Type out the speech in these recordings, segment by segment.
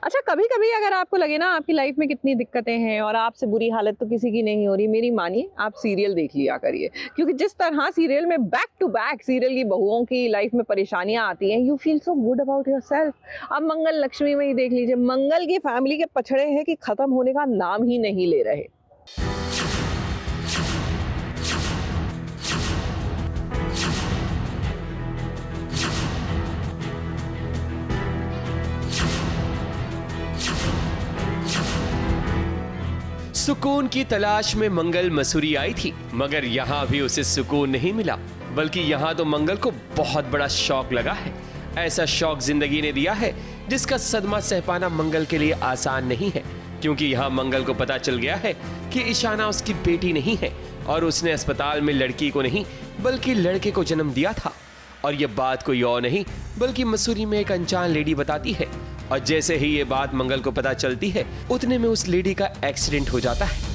अच्छा, कभी-कभी अगर आपको लगे ना आपकी लाइफ में कितनी दिक्कतें हैं और आपसे बुरी हालत तो किसी की नहीं हो रही, मेरी मानिए आप सीरियल देख लिया करिए। क्योंकि जिस तरह सीरियल में बैक टू बैक सीरियल की बहुओं की लाइफ में परेशानियाँ आती हैं, you feel so good about yourself. अब मंगल लक्ष्मी में ही देख लीजिए, मंगल की फैमिली के पछड़े हैं कि खत्म होने का नाम ही नहीं ले रहे। सुकून की तलाश में मंगल मसूरी आई थी, मगर यहाँ भी उसे सुकून नहीं मिला, बल्कि यहाँ तो मंगल को बहुत बड़ा शौक लगा है। ऐसा शौक जिंदगी ने दिया है जिसका सदमा सह पाना मंगल के लिए आसान नहीं है, क्योंकि यहाँ मंगल को पता चल गया है कि ईशाना उसकी बेटी नहीं है और उसने अस्पताल में लड़की को नहीं बल्कि लड़के को जन्म दिया था। और ये बात कोई और नहीं बल्कि मसूरी में एक अनजान लेडी बताती है। और जैसे ही ये बात मंगल को पता चलती है, उतने में उस लेडी का एक्सीडेंट हो जाता है।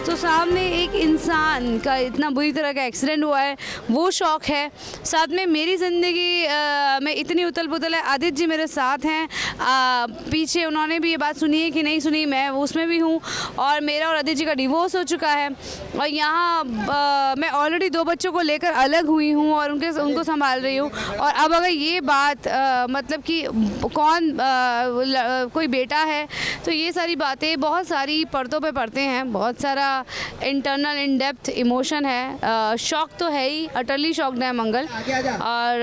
तो सामने एक इंसान का इतना बुरी तरह का एक्सीडेंट हुआ है, वो शौक है। साथ में मेरी ज़िंदगी में इतनी उथल पुथल है। आदित्य जी मेरे साथ हैं, पीछे उन्होंने भी ये बात सुनी है कि नहीं सुनी, मैं उसमें भी हूँ। और मेरा और आदित्य जी का डिवोर्स हो चुका है और यहाँ मैं ऑलरेडी 2 बच्चों को लेकर अलग हुई हूँ और उनको संभाल रही हूँ। और अब अगर ये बात मतलब कि कोई बेटा है, तो ये सारी बातें बहुत सारी परतों पे पड़ते हैं, बहुत सारा इंटरनल इन डेप्थ इमोशन है। शौक तो है ही, अटरली शॉक्ड है मंगल। और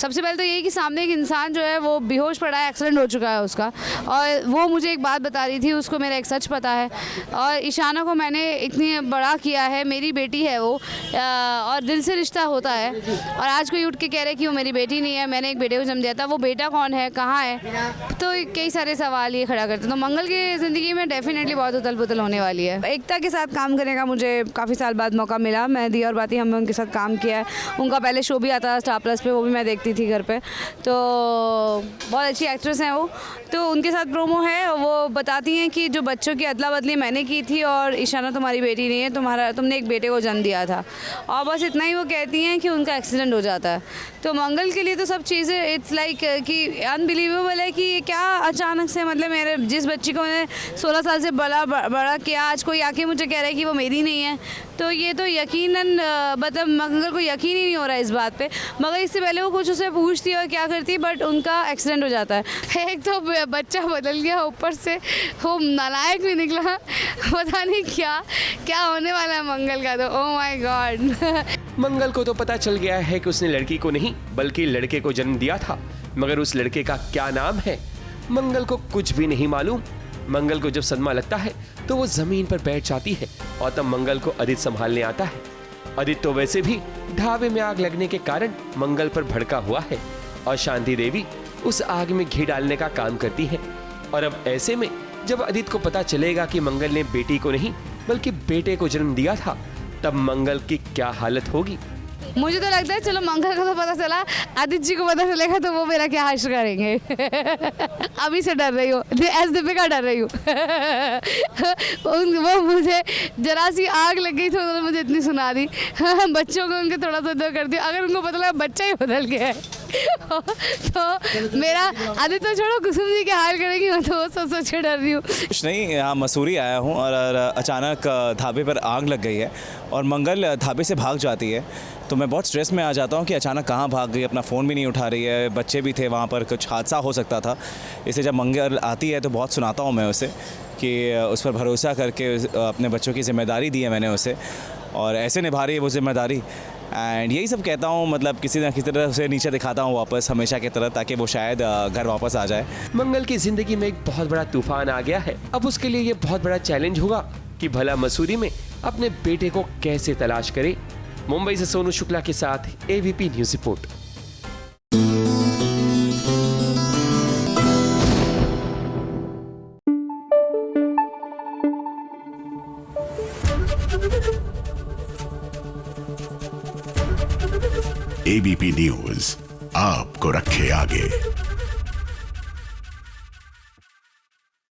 सबसे पहले तो ये कि सामने एक इंसान जो है वो बेहोश पड़ा है, एक्सीडेंट हो चुका है उसका। और वो मुझे एक बात बता रही थी, उसको मेरा एक सच पता है। और ईशाना को मैंने इतनी बड़ा किया है, मेरी बेटी है वो, और दिल से रिश्ता होता है। और आज कोई उठ के कह रहे कि वो मेरी बेटी नहीं है, मैंने एक बेटे को जन्म दिया था, वो बेटा कौन है, कहाँ है, तो कई सारे सवाल ये खड़ा करते हैं। तो मंगल की ज़िंदगी में डेफिनेटली बहुत उथल पुथल होने वाली है। एकता के साथ काम करने का मुझे काफ़ी साल बाद मौका मिला। मैं दिया और बाती हमने उनके साथ काम किया है। उनका पहले शो भी आता था स्टार प्लस पे, वो भी मैं देखती थी घर पे। तो बहुत अच्छी एक्ट्रेस हैं वो। तो उनके साथ प्रोमो है, वो बताती हैं कि जो बच्चों की अदला बदली मैंने की थी और ईशाना तुम्हारी बेटी नहीं है, तुमने एक बेटे को जन्म दिया था। और बस इतना ही वो कहती हैं कि उनका एक्सीडेंट हो जाता है। तो मंगल के लिए तो सब चीज़ें इट्स लाइक कि अनबिलीवेबल है कि ये क्या अचानक से, मतलब मेरे जिस बच्ची को मैंने 16 साल से बड़ा किया, आज कोई आके मुझे कह रहा है कि वो मेरी नहीं है। तो ये तो यकीनन मतलब मंगल को यकीन ही नहीं हो रहा है इस बात पे। मगर इससे पहले वो कुछ उससे पूछती और क्या करती, बट उनका एक्सीडेंट हो जाता है। एक तो बच्चा बदल गया, ऊपर से वो नालायक भी निकला। पता नहीं क्या होने वाला है मंगल का। तो ओह माय गॉड। मंगल को तो पता चल गया है कि उसने लड़की को नहीं बल्कि लड़के को जन्म दिया था, मगर उस लड़के का क्या नाम है मंगल को कुछ भी नहीं मालूम। मंगल को जब सदमा लगता है तो वो जमीन पर बैठ जाती है और तब मंगल को आदित्य संभालने आता है। आदित्य तो वैसे भी ढाबे में आग लगने के कारण मंगल पर भड़का हुआ है और शांति देवी उस आग में घी डालने का काम करती है। और अब ऐसे में जब आदित्य को पता चलेगा कि मंगल ने बेटी को नहीं बल्कि बेटे को जन्म दिया था, तब मंगल की क्या हालत होगी। मुझे तो लगता है चलो मंगल को तो पता चला, आदित्य जी को पता चलेगा तो वो मेरा क्या हाल करेंगे। अभी से डर रही हूँ, एस दीपिका डर रही हूँ। वो मुझे जरा सी आग लग गई तो उन्होंने मुझे इतनी सुना दी। बच्चों को उनके थोड़ा सा इधर कर दिया, अगर उनको पता लगा बच्चा ही बदल गया है तो मेरा आदित्य छोड़ो, कुसुम जी के हाल करेंगी, मैं तो सोच के डर रही हूँ। कुछ नहीं, यहाँ मसूरी आया हूँ और अचानक ढाबे पर आग लग गई है और मंगल ढाबे से भाग जाती है। तो मैं बहुत स्ट्रेस में आ जाता हूँ कि अचानक कहाँ भाग गई, अपना फ़ोन भी नहीं उठा रही है, बच्चे भी थे वहाँ पर, कुछ हादसा हो सकता था। इसलिए जब मंगल आती है तो बहुत सुनाता हूँ मैं उसे कि उस पर भरोसा करके अपने बच्चों की ज़िम्मेदारी दी है मैंने उसे और ऐसे निभा रही है वो ज़िम्मेदारी। एंड यही सब कहता हूँ, मतलब किसी न किसी तरह उसे नीचे दिखाता हूँ वापस हमेशा की तरह, ताकि वो शायद घर वापस आ जाए। मंगल की जिंदगी में एक बहुत बड़ा तूफान आ गया है। अब उसके लिए ये बहुत बड़ा चैलेंज होगा कि भला मसूरी में अपने बेटे को कैसे तलाश करे। मुंबई से सोनू शुक्ला के साथ ABP news report. ABP news आपको रखे आगे।